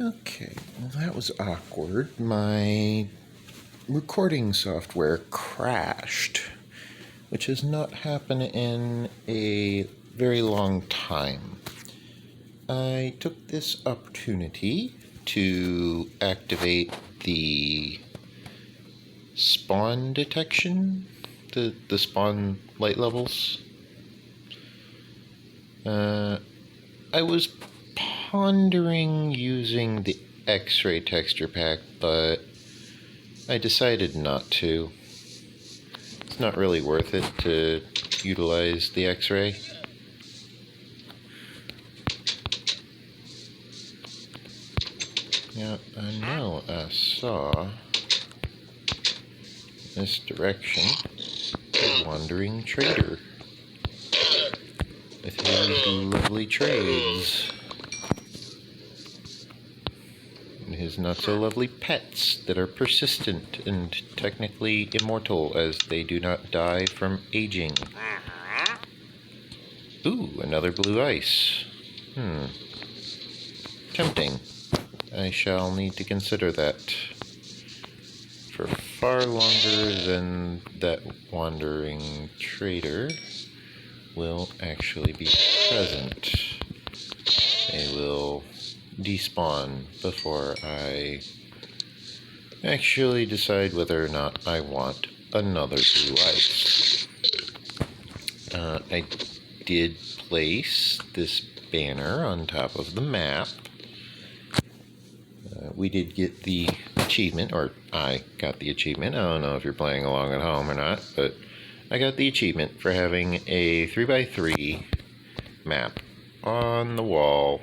Okay, well that was awkward. My recording software crashed, which has not happened in a very long time. I took this opportunity to activate the spawn detection, the spawn light levels. I was pondering using the X-ray texture pack, but I decided not to. It's not really worth it to utilize the X-ray. Yeah, I know I saw this direction a wandering trader with his lovely trades and his not so lovely pets that are persistent and technically immortal as they do not die from aging. Ooh, another blue ice. Tempting. I shall need to consider that for far longer than that wandering trader will actually be present. They will despawn before I actually decide whether or not I want another blue ice. I did place this banner on top of the map. We did get the achievement, or I got the achievement. I don't know if you're playing along at home or not, but I got the achievement for having a 3x3 map on the wall.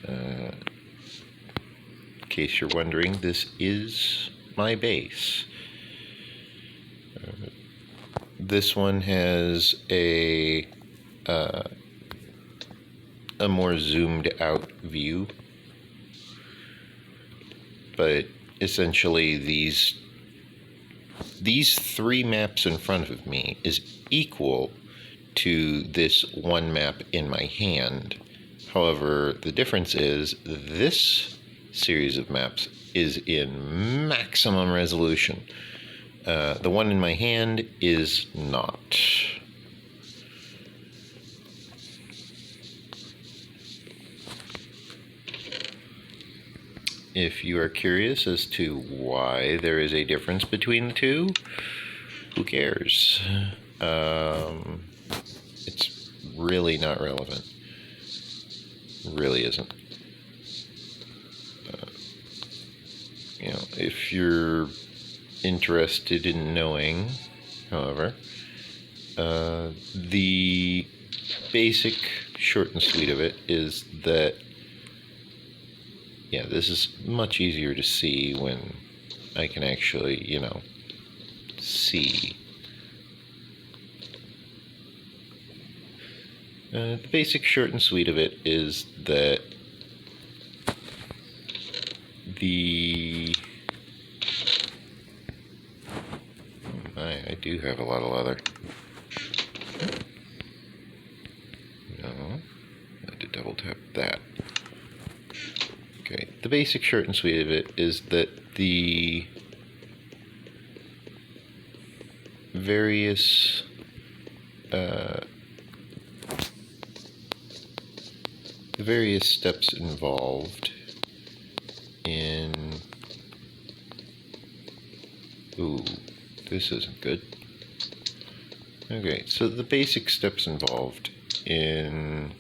In case you're wondering, this is my base. This one has a more zoomed out view, but essentially these three maps in front of me is equal to this one map in my hand. However, the difference is this series of maps is in maximum resolution. The one in my hand is not. If you are curious as to why there is a difference between the two, who cares? It's really not relevant. It really isn't. If you're interested in knowing, however, the basic short and sweet of it is that this is much easier to see when I can actually, see. The basic short and sweet of it is that I do have a lot of leather. No, I had to double tap that. Okay, the basic short and sweet of it is that the various steps involved in... Ooh, this isn't good. Okay, so the basic steps involved in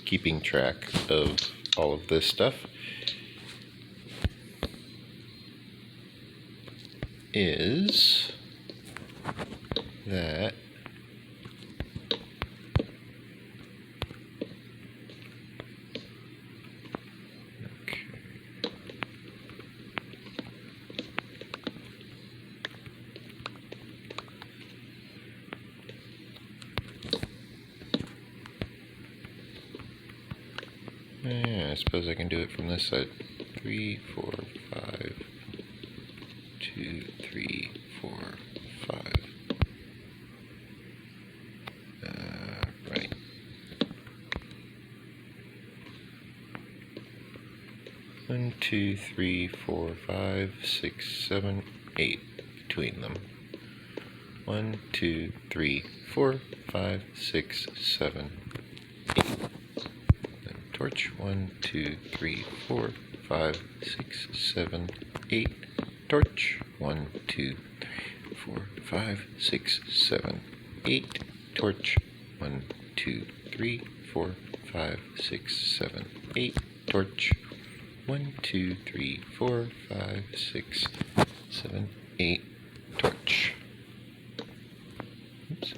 keeping track of all of this stuff is that I suppose I can do it from this side. 3, 4, 5. 2, 3, 4, 5. Right. 1, 2, 3, 4, 5, 6, 7, 8 between them. 1, 2, 3, 4, 5, 6, 7, 8. Then torch. 1, 2, 3, 4, 5, 6, 7, 8. Torch. 1, 2, 3, 4, 5, 6, 7, 8. Torch. 1, 2, 3, 4, 5, 6, 7, 8. Torch. 1, 2, 3, 4, 5, 6, 7, 8. Torch. Oops.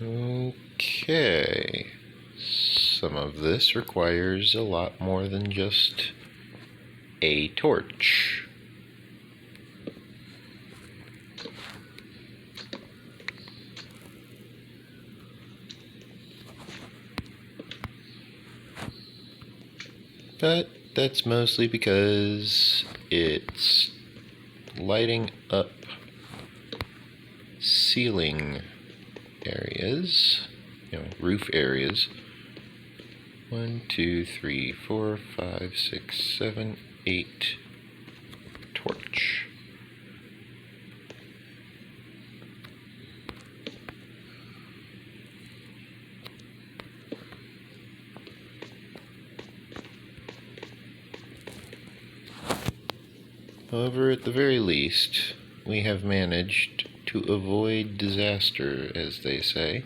Okay. Some of this requires a lot more than just a torch. But that's mostly because it's lighting up ceiling areas, roof areas. 1, 2, 3, 4, 5, 6, 7, 8. Torch. However, at the very least, we have managed to avoid disaster, as they say.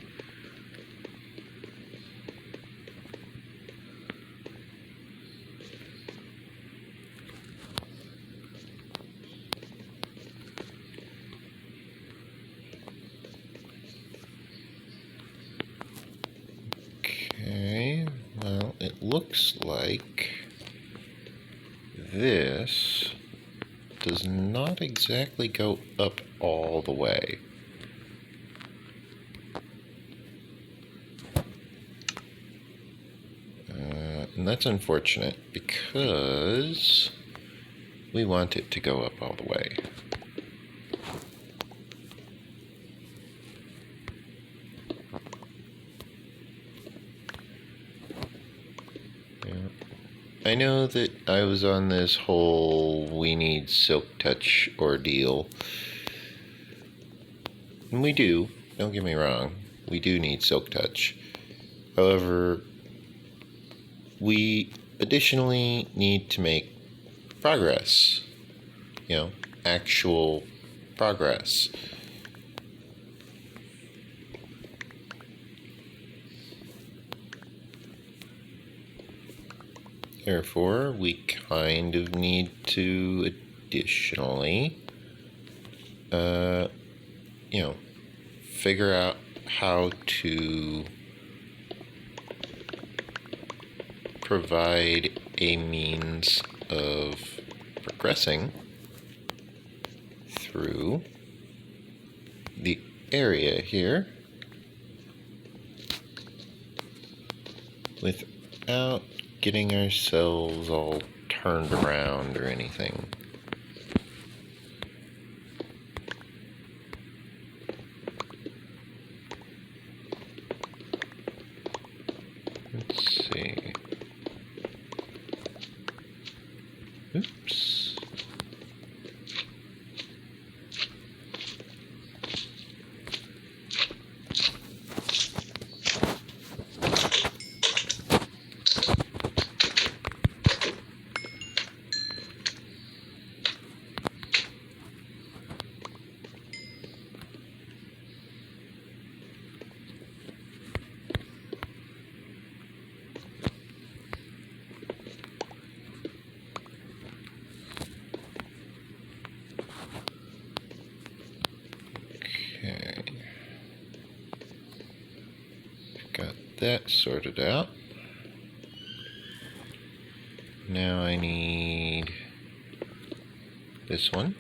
Okay, well, it looks like this does not exactly go up all the way. And that's unfortunate because we want it to go up all the way. I know that I was on this whole we need silk touch ordeal. And we do, don't get me wrong, we do need silk touch. However, we additionally need to make progress. Actual progress. Therefore, we kind of need to additionally, figure out how to provide a means of progressing through the area here without getting ourselves all turned around or anything. Let's see. Oops. Okay. Got that sorted out. Now I need this one.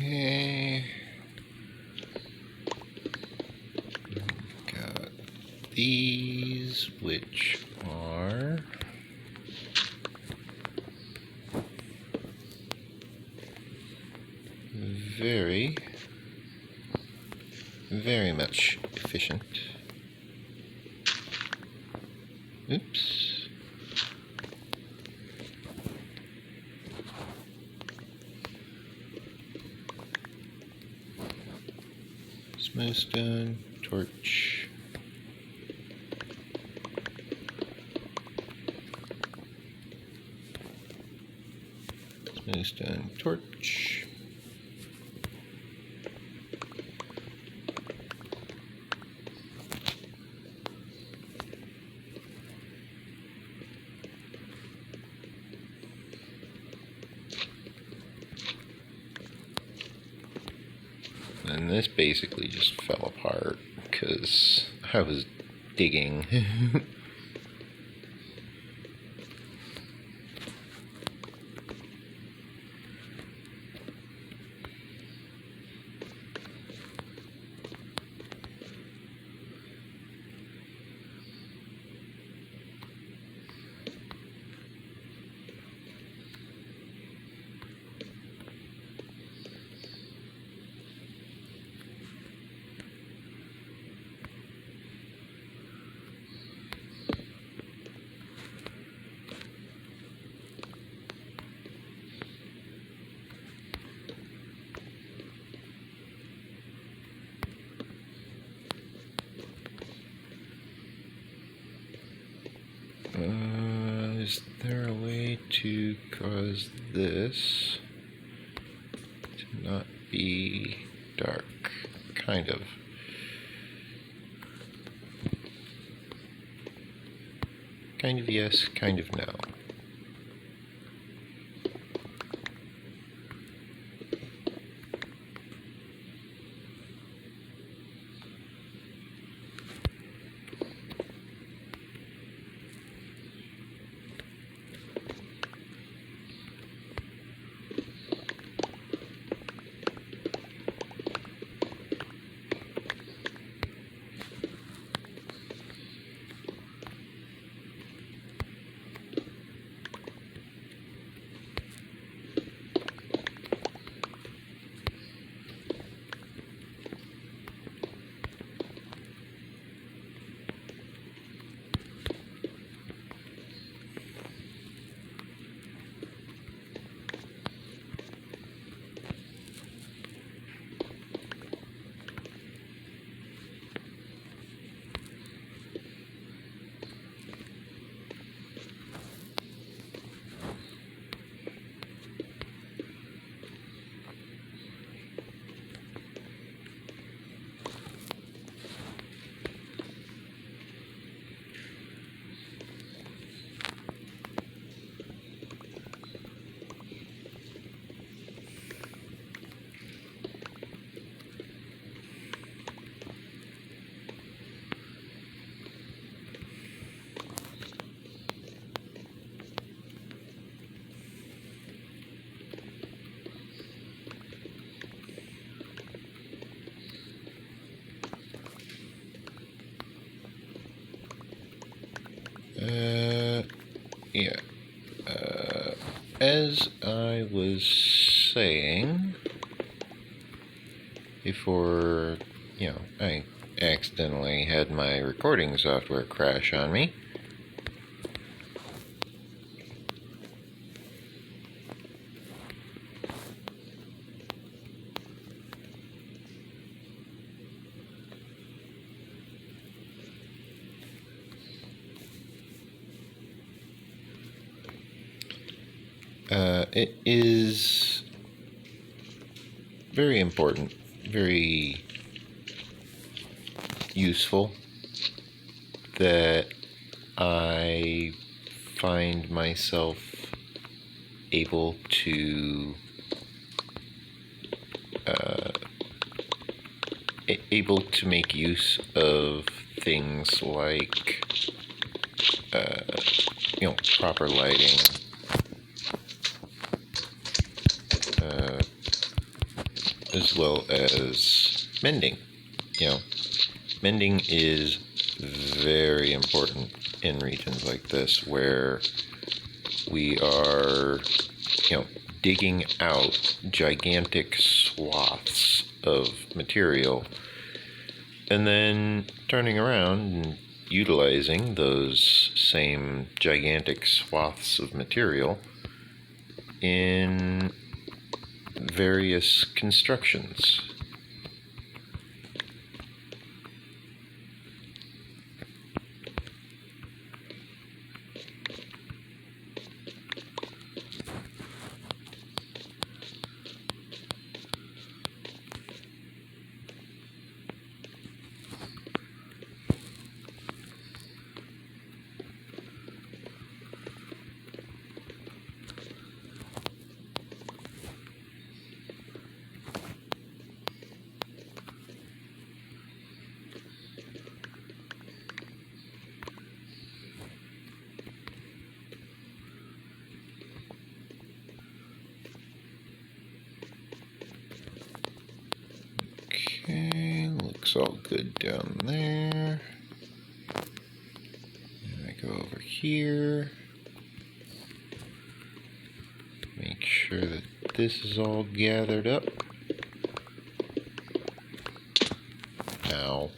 Okay. Got these, which are very, very much efficient. Oops. Smooth stone, torch. Smooth stone, torch. And this basically just fell apart because I was digging. Is there a way to cause this to not be dark? Kind of. Kind of yes, kind of no. Yeah. As I was saying before, I accidentally had my recording software crash on me. It is very important, very useful that I find myself able to make use of things like proper lighting, as well as mending. You know, mending is very important in regions like this where we are, digging out gigantic swaths of material and then turning around and utilizing those same gigantic swaths of material in various constructions. Okay, looks all good down there. And I go over here. Make sure that this is all gathered up. Ow.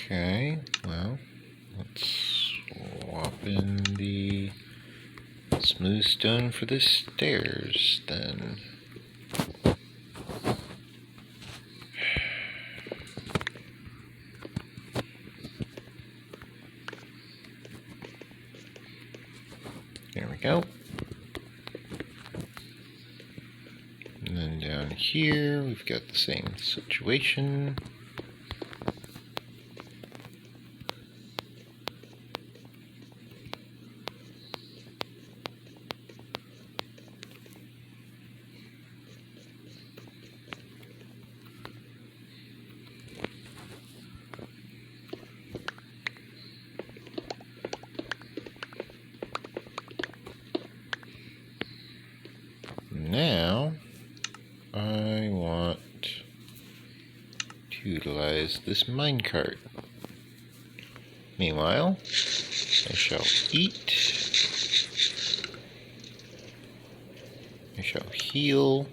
Okay, well, let's swap in the smooth stone for the stairs then. There we go. And then down here, we've got the same situation. Now, I want to utilize this minecart. Meanwhile, I shall eat. I shall heal.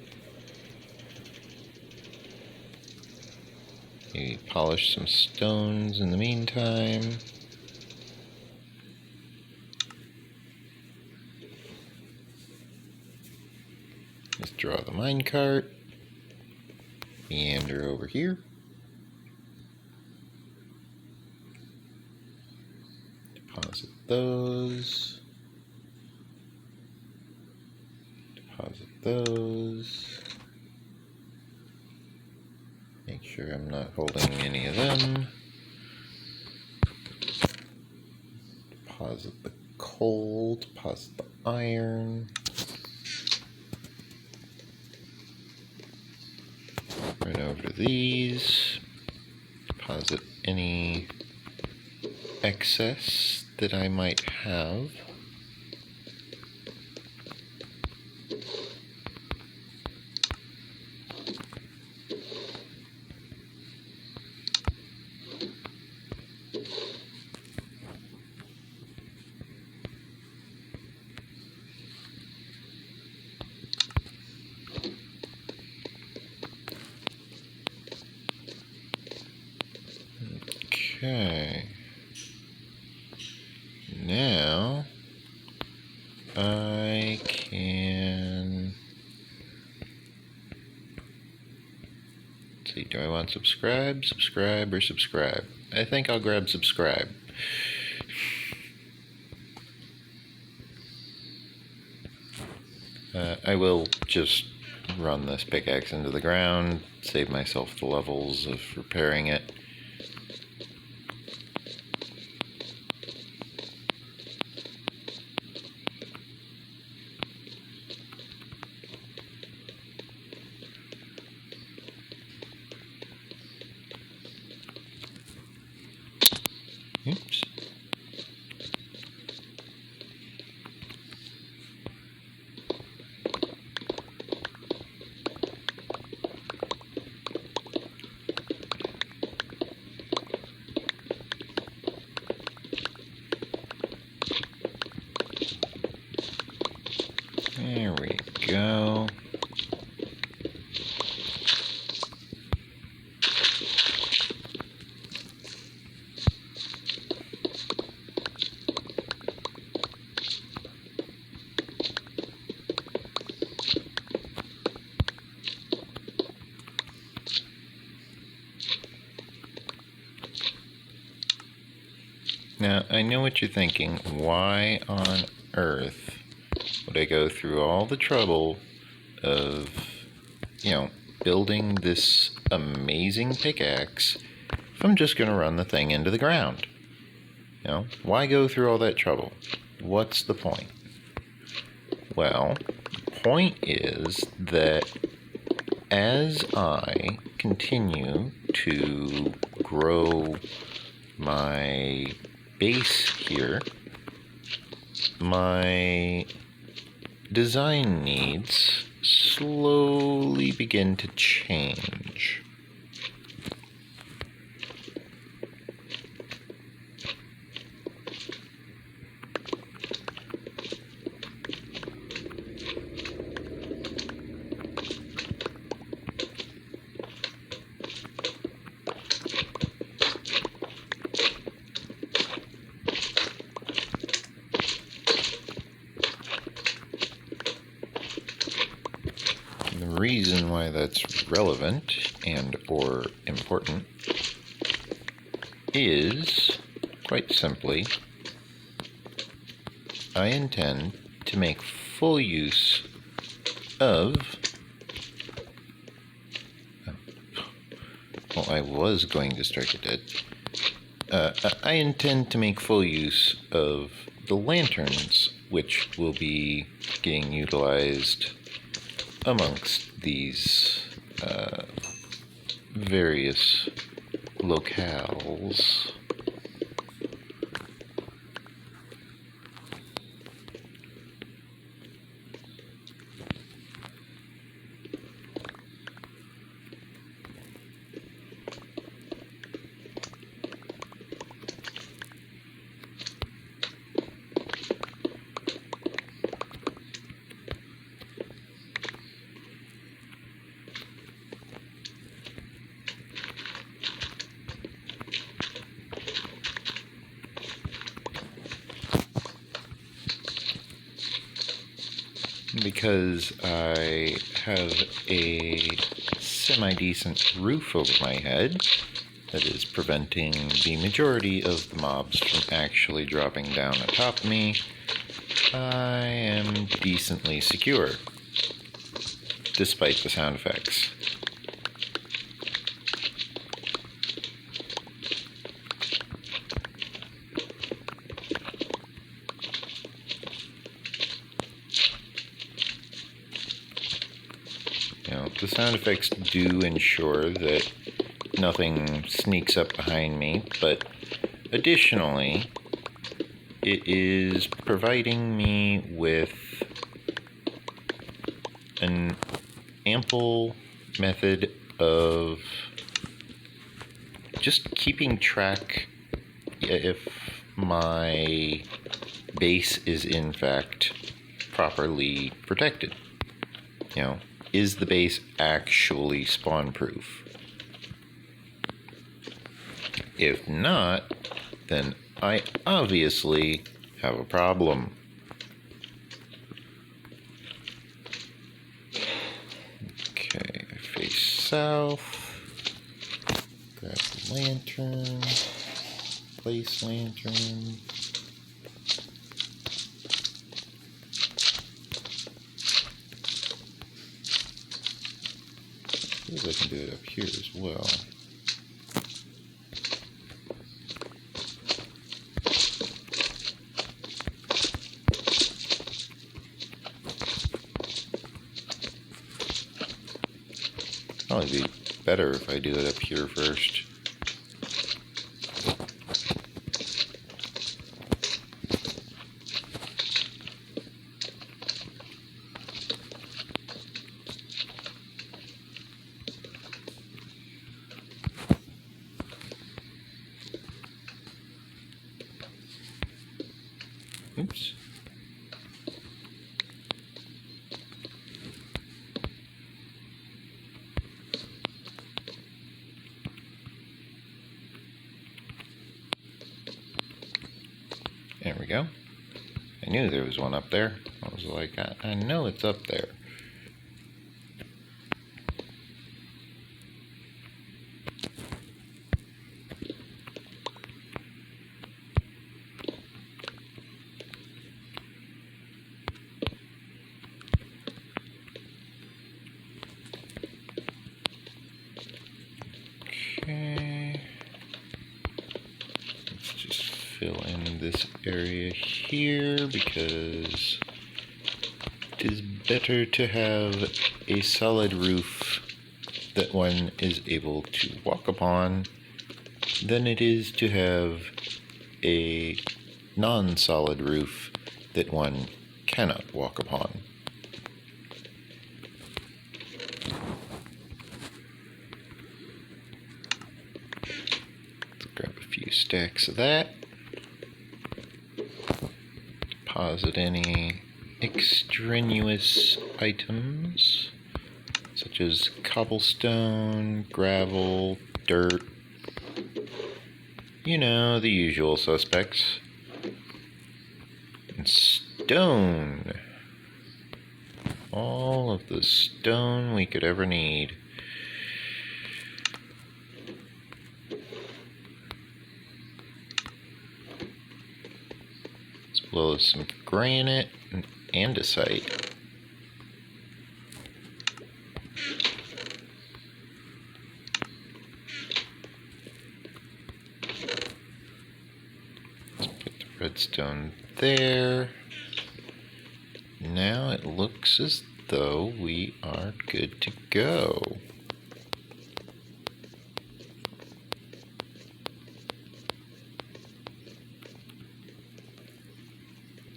Maybe polish some stones in the meantime. Draw the minecart, meander over here, deposit those, deposit those, make sure I'm not holding any of them, deposit the coal, deposit the iron. Run over these, deposit any excess that I might have. Okay, now I can, let's see, do I want subscribe, or subscribe? I think I'll grab subscribe. I will just run this pickaxe into the ground, save myself the levels of repairing it. Now, I know what you're thinking. Why on earth would I go through all the trouble of, building this amazing pickaxe if I'm just going to run the thing into the ground? Why go through all that trouble? What's the point? Well, the point is that as I continue to grow my base here, my design needs slowly begin to change. The reason why that's relevant and or important is, quite simply, I intend to make full use of, well, I was going to strike it dead. I intend to make full use of the lanterns, which will be getting utilized amongst these various locales. Because I have a semi-decent roof over my head that is preventing the majority of the mobs from actually dropping down atop of me, I am decently secure, despite the sound effects. The sound effects do ensure that nothing sneaks up behind me, but additionally, it is providing me with an ample method of just keeping track if my base is in fact properly protected. Is the base actually spawn-proof? If not, then I obviously have a problem. Okay, I face south, grab the lantern, place lantern. I can do it up here as well. Probably be better if I do it up here first. Oops. There we go. I knew there was one up there. I was like, I know it's up there. Okay. Let's just fill in this area here because it is better to have a solid roof that one is able to walk upon than it is to have a non-solid roof that one cannot walk upon. Let's grab a few stacks of that. Deposit any extraneous items such as cobblestone, gravel, dirt, you know, the usual suspects. And stone. All of the stone we could ever need. As well as some granite and andesite. Redstone there. Now it looks as though we are good to go.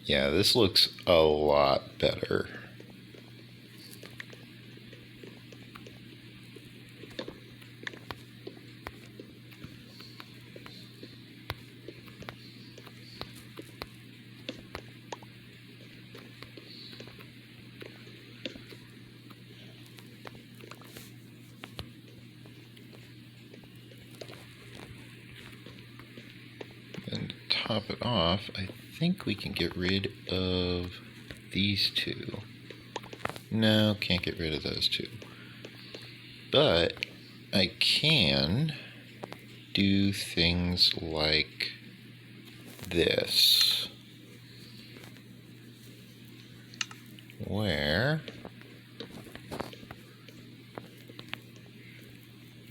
Yeah, this looks a lot better. And to top it off, I think we can get rid of these two. No, can't get rid of those two. But I can do things like this, where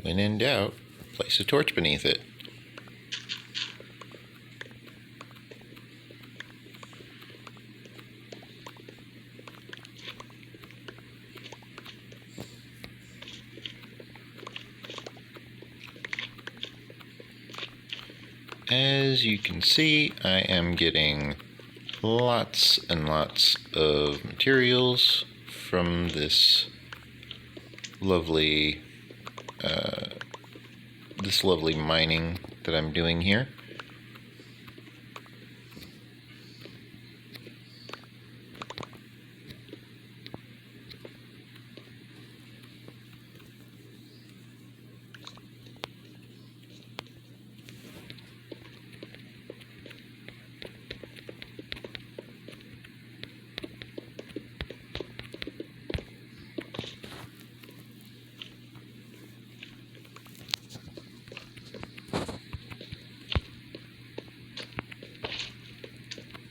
when in doubt, place a torch beneath it. As you can see, I am getting lots and lots of materials from this lovely mining that I'm doing here.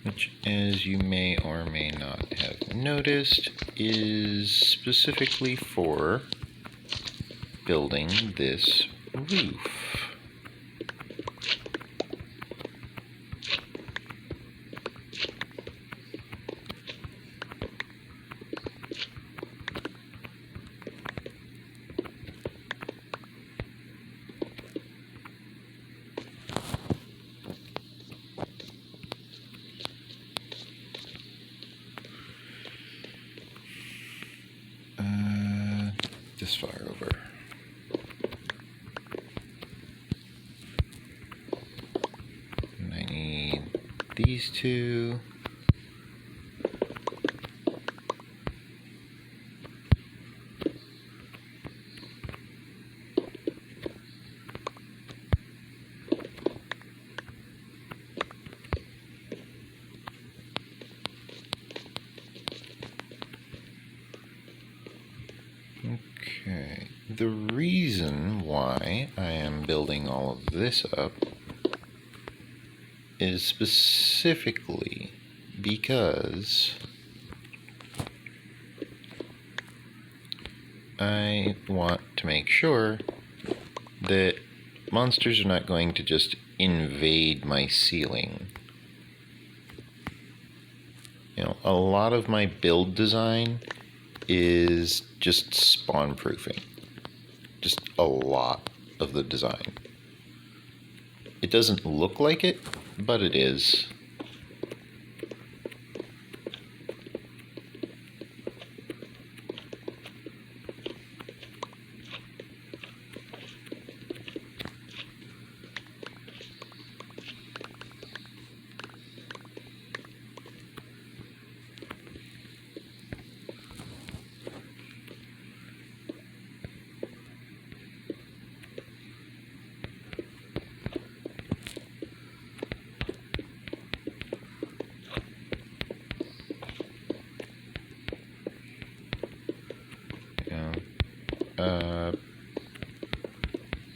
Which, as you may or may not have noticed, is specifically for building this roof. This far over. And I need these two. Okay, the reason why I am building all of this up is specifically because I want to make sure that monsters are not going to just invade my ceiling. A lot of my build design is just spawn proofing. Just a lot of the design. It doesn't look like it, but it is.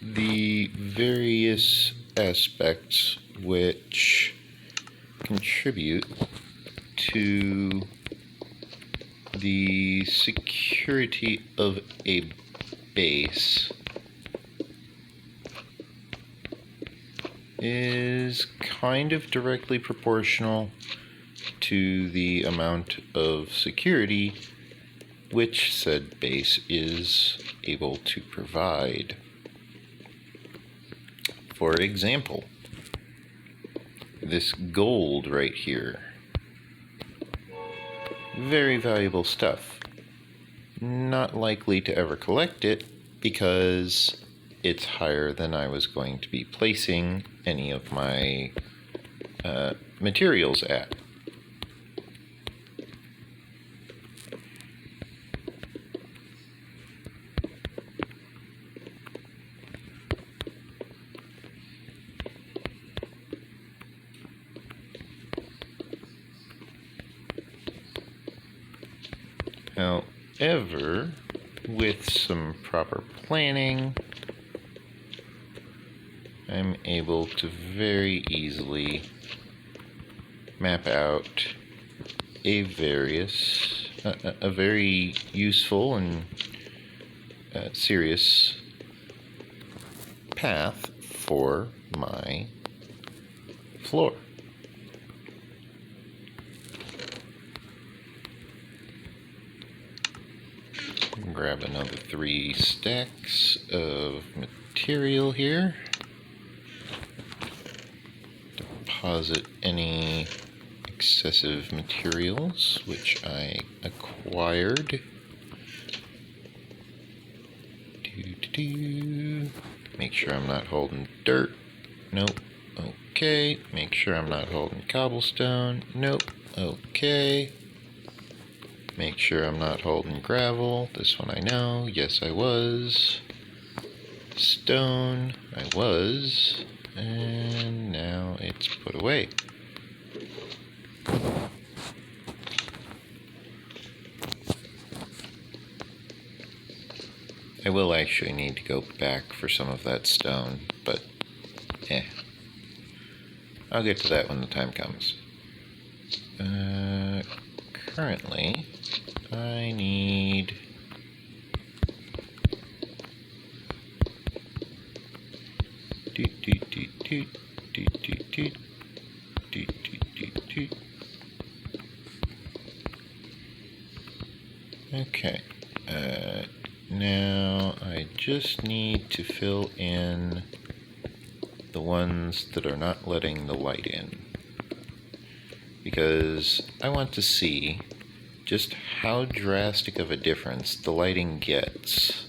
The various aspects which contribute to the security of a base is kind of directly proportional to the amount of security which said base is able to provide. For example, this gold right here. Very valuable stuff. Not likely to ever collect it because it's higher than I was going to be placing any of my materials at. However, with some proper planning, I'm able to very easily map out a very useful and serious path for my floor. Grab another 3 stacks of material here. Deposit any excessive materials which I acquired. Make sure I'm not holding dirt. Nope. Okay. Make sure I'm not holding cobblestone. Nope. Okay. Make sure I'm not holding gravel. This one I know. Yes, I was. Stone. I was. And now it's put away. I will actually need to go back for some of that stone, but I'll get to that when the time comes. Currently, I need okay. Now I just need to fill in the ones that are not letting the light in, because I want to see just how drastic of a difference the lighting gets.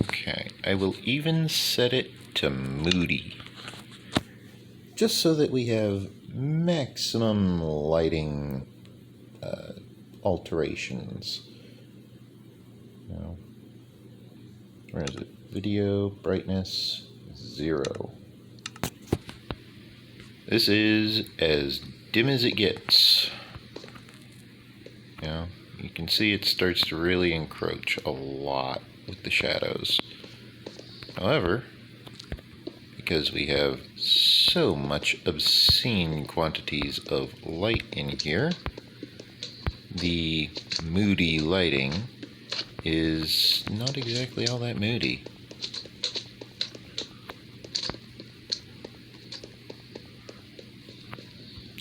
Okay, I will even set it to moody, just so that we have maximum lighting alterations. Now, where is it? Video brightness 0. This is as dim as it gets. You can see it starts to really encroach a lot with the shadows. However, because we have so much obscene quantities of light in here, the moody lighting is not exactly all that moody.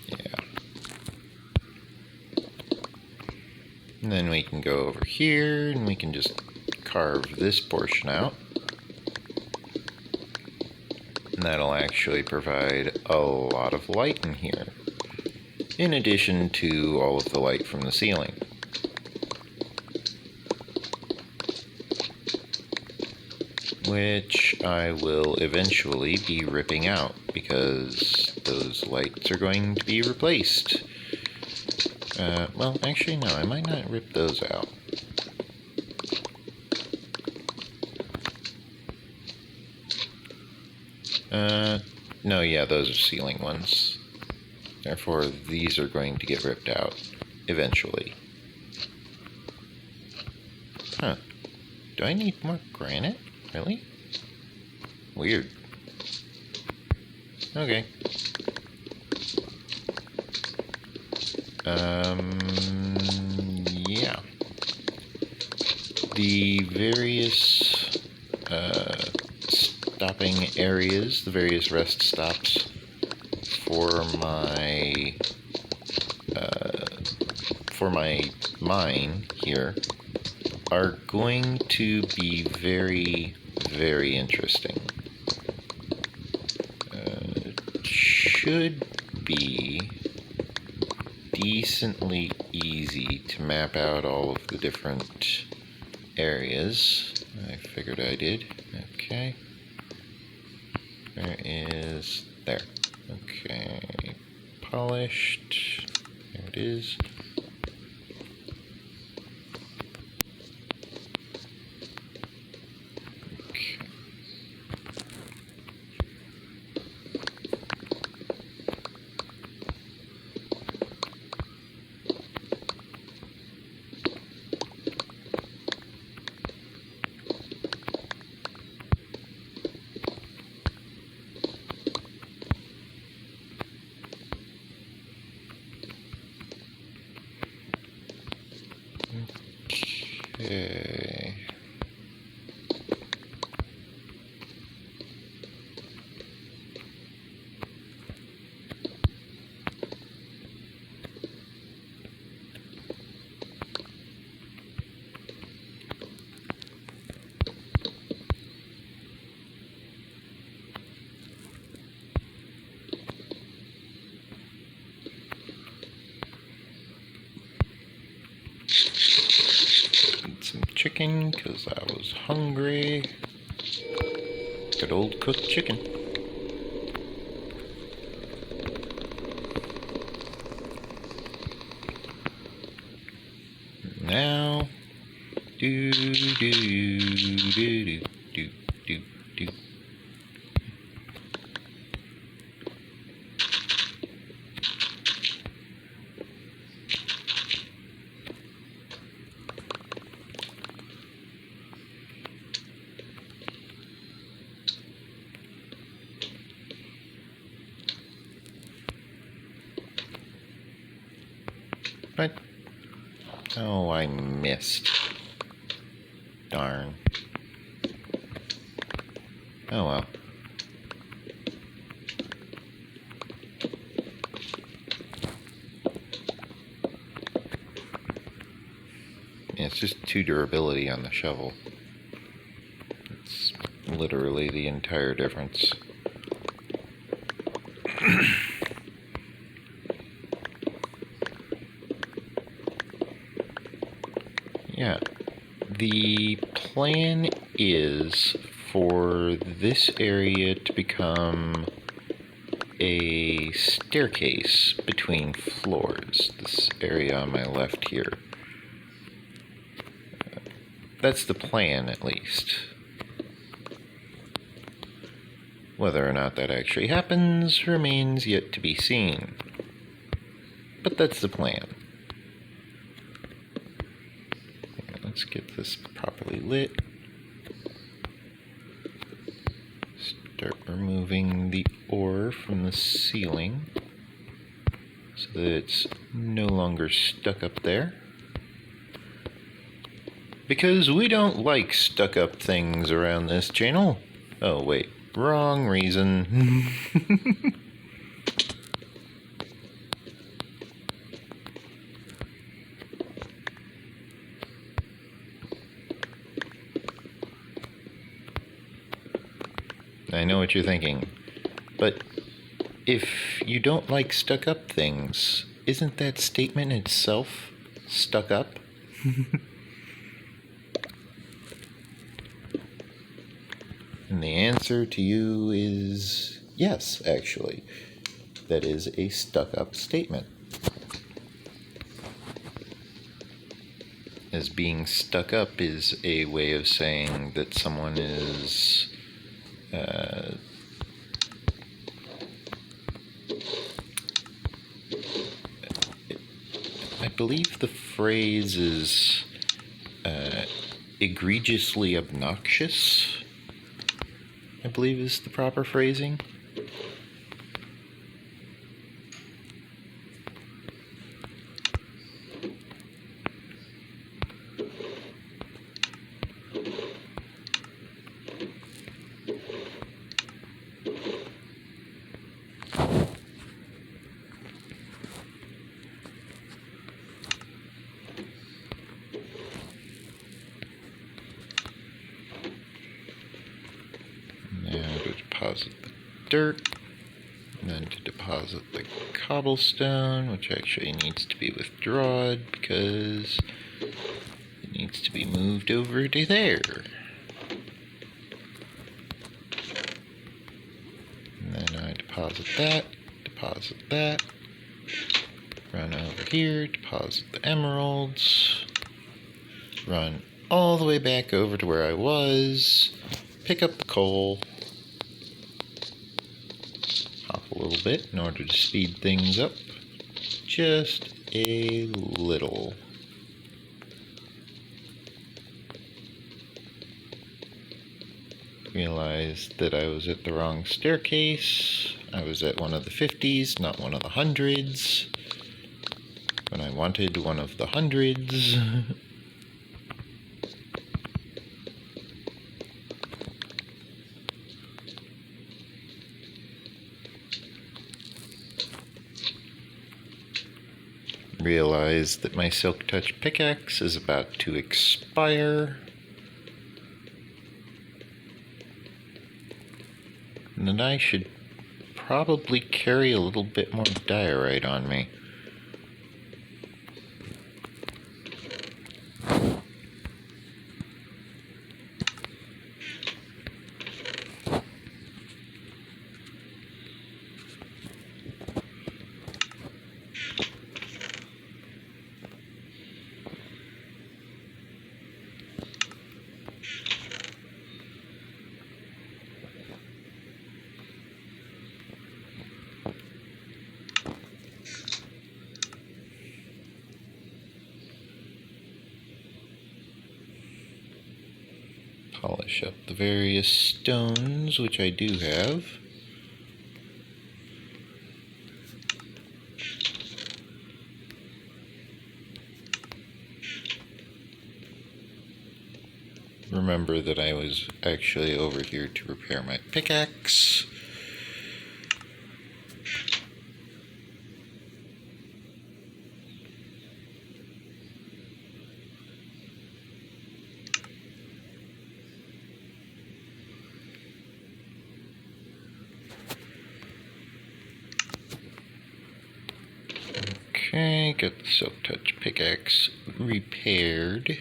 Yeah. And then we can go over here and we can just carve this portion out. And that'll actually provide a lot of light in here, in addition to all of the light from the ceiling. Which I will eventually be ripping out, because those lights are going to be replaced. Well, actually no, I might not rip those out. No, yeah, those are ceiling ones. Therefore, these are going to get ripped out eventually. Huh. Do I need more granite? Really? Weird. Okay. Yeah. The various stopping areas, the various rest stops for my mine here are going to be very, very interesting. Should be decently easy to map out all of the different areas. I figured I did. Okay. There is... there. Okay. Polished. There it is. Okay. Okay. Eat some chicken because I was hungry. Good old cooked chicken. Now, do do do do do do do. What? Oh, I missed. Darn. Oh well. Yeah, it's just 2 durability on the shovel. It's literally the entire difference. Yeah, the plan is for this area to become a staircase between floors, this area on my left here. That's the plan, at least. Whether or not that actually happens remains yet to be seen. But that's the plan. Let's get this properly lit. start removing the ore from the ceiling so that it's no longer stuck up there. Because we don't like stuck up things around this channel. Oh wait, wrong reason. I know what you're thinking, but if you don't like stuck up things, isn't that statement itself stuck up? And the answer to you is yes, actually. That is a stuck up statement. As being stuck up is a way of saying that someone is I believe the phrase is egregiously obnoxious, I believe is the proper phrasing. Now to deposit the dirt, and then to deposit the cobblestone, which actually needs to be withdrawn because it needs to be moved over to there. And then I deposit that, run over here, deposit the emeralds, run all the way back over to where I was, pick up the coal, hop a little bit in order to speed things up, just a little. Realized that I was at the wrong staircase. I was at one of the 50s, not one of the 100s, when I wanted one of the 100s. Realized that my Silk Touch pickaxe is about to expire. And then I should probably carry a little bit more diorite on me. Polish up the various stones, which I do have. Remember that I was actually over here to repair my pickaxe. Okay, got the Silk Touch pickaxe repaired.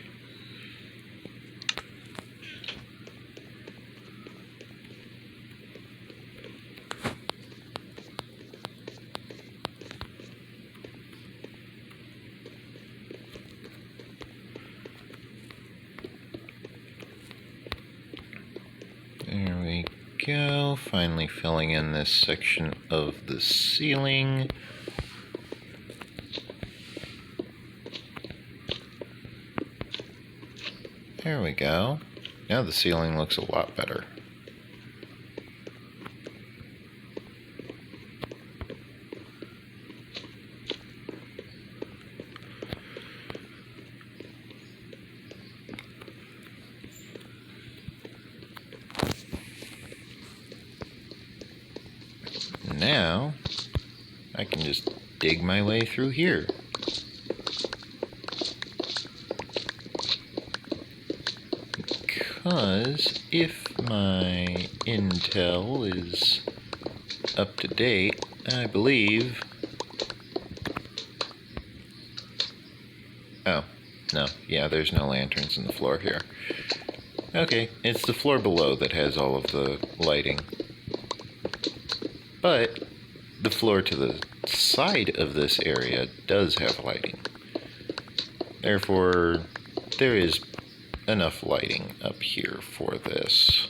There we go, finally filling in this section of the ceiling. There we go. Now the ceiling looks a lot better. now I can just dig my way through here. Because if my intel is up to date, I believe... Oh, no, yeah, there's no lanterns in the floor here. Okay, it's the floor below that has all of the lighting. But the floor to the side of this area does have lighting. Therefore, there is enough lighting up here for this.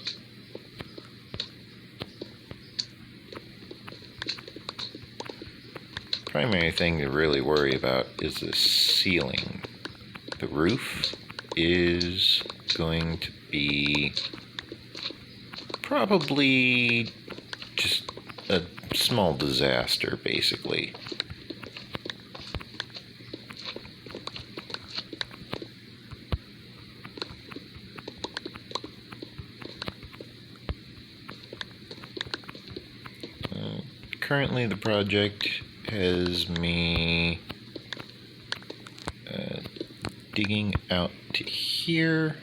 Primary thing to really worry about is the ceiling. The roof is going to be probably just a small disaster, basically. Currently the project has me digging out to here.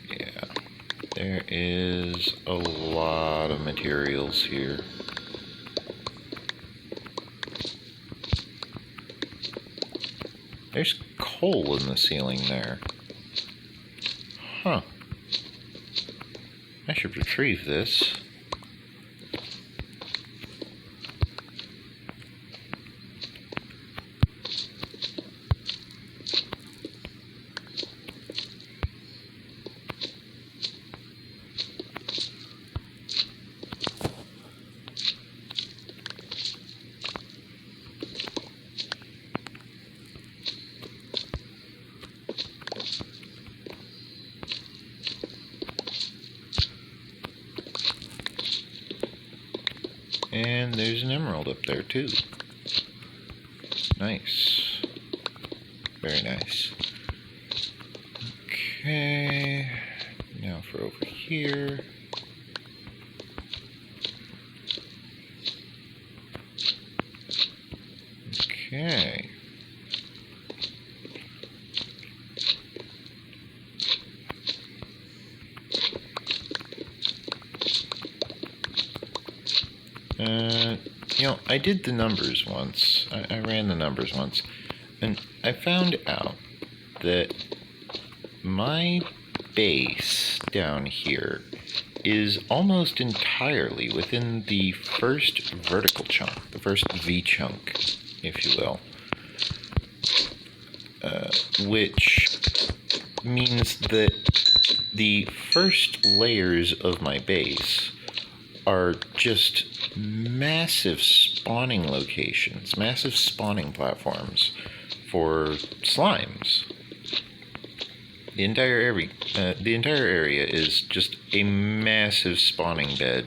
Yeah, there is a lot of materials here. There's coal in the ceiling there. Huh. I should retrieve this. And there's an emerald up there too. Nice. Very nice. Okay. Now for over here. Okay. You know, I did the numbers once. I ran the numbers once, and I found out that my base down here is almost entirely within the first vertical chunk, the first V chunk, if you will, which means that the first layers of my base are just massive spawning locations, massive spawning platforms for slimes. The entire area is just a massive spawning bed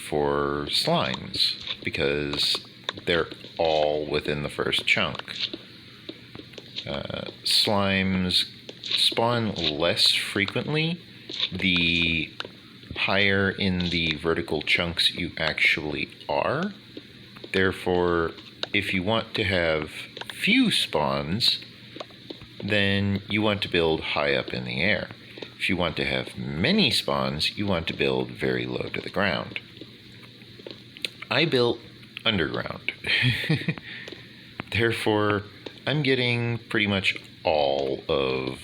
for slimes because they're all within the first chunk. Slimes spawn less frequently the higher in the vertical chunks you actually are. Therefore, if you want to have few spawns, then you want to build high up in the air. If you want to have many spawns, you want to build very low to the ground. I built underground. Therefore, I'm getting pretty much all of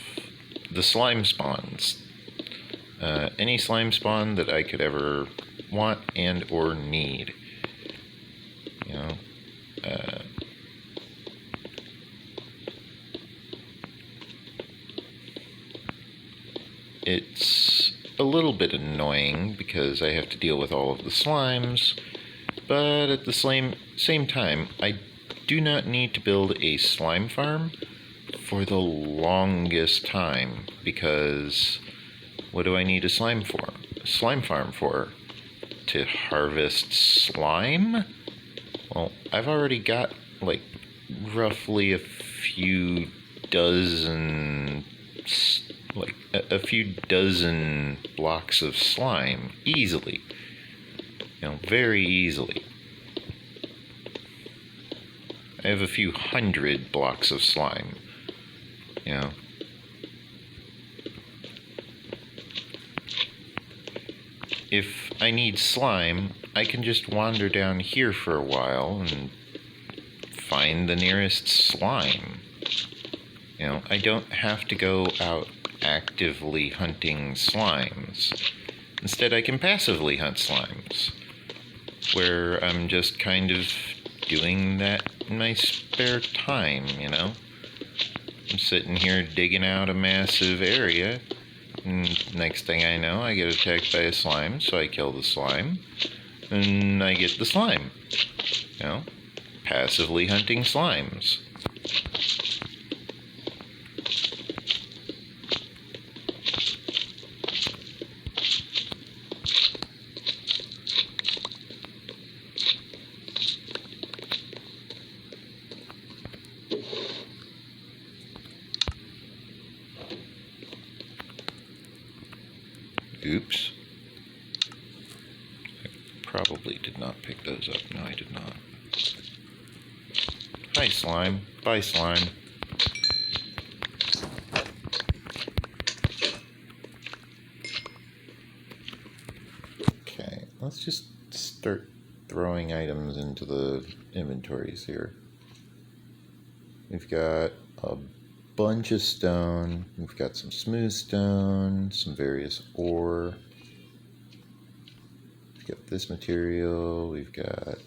the slime spawns. Any slime spawn that I could ever want and or need. You know, it's a little bit annoying because I have to deal with all of the slimes, but at the same time, I do not need to build a slime farm for the longest time, because what do I need a slime farm for? To harvest slime? Well, I've already got like roughly a few dozen, like a few dozen blocks of slime easily. Very easily. I have a few hundred blocks of slime. If I need slime, I can just wander down here for a while and find the nearest slime. I don't have to go out actively hunting slimes. Instead, I can passively hunt slimes, where I'm just kind of doing that in my spare time, I'm sitting here digging out a massive area, and next thing I know, I get attacked by a slime, so I kill the slime, and I get the slime. Passively hunting slimes. Oops. I probably did not pick those up. No, I did not. Hi, slime. Bye, slime. Okay, let's just start throwing items into the inventories here. We've got a bunch of stone. We've got some smooth stone, some various ore. We've got this material. We've got...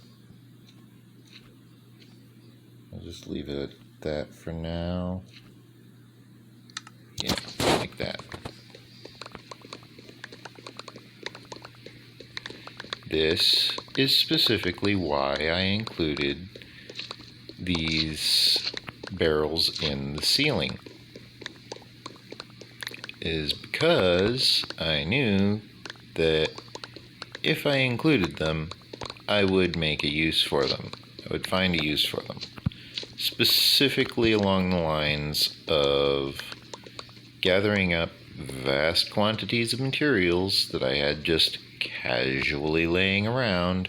I'll just leave it at that for now. Yeah, like that. This is specifically why I included these barrels in the ceiling, is because I knew that if I included them, I would make a use for them. I would find a use for them. Specifically along the lines of gathering up vast quantities of materials that I had just casually laying around,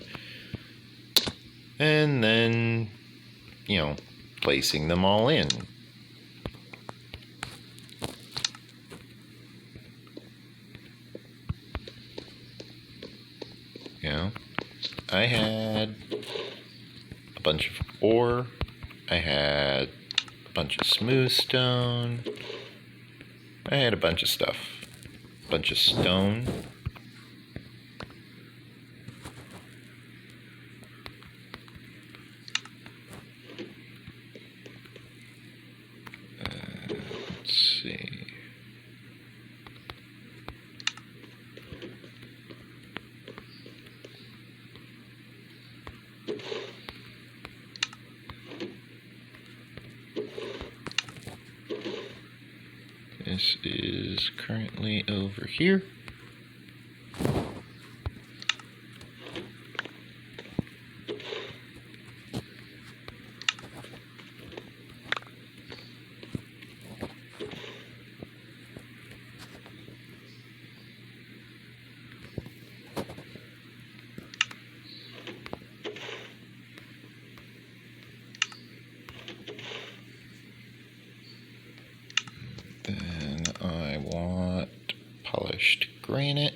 and then, placing them all in. I had a bunch of ore, I had a bunch of smooth stone, I had a bunch of stuff, a bunch of stone. Let's see. This is currently over here. Then I want polished granite.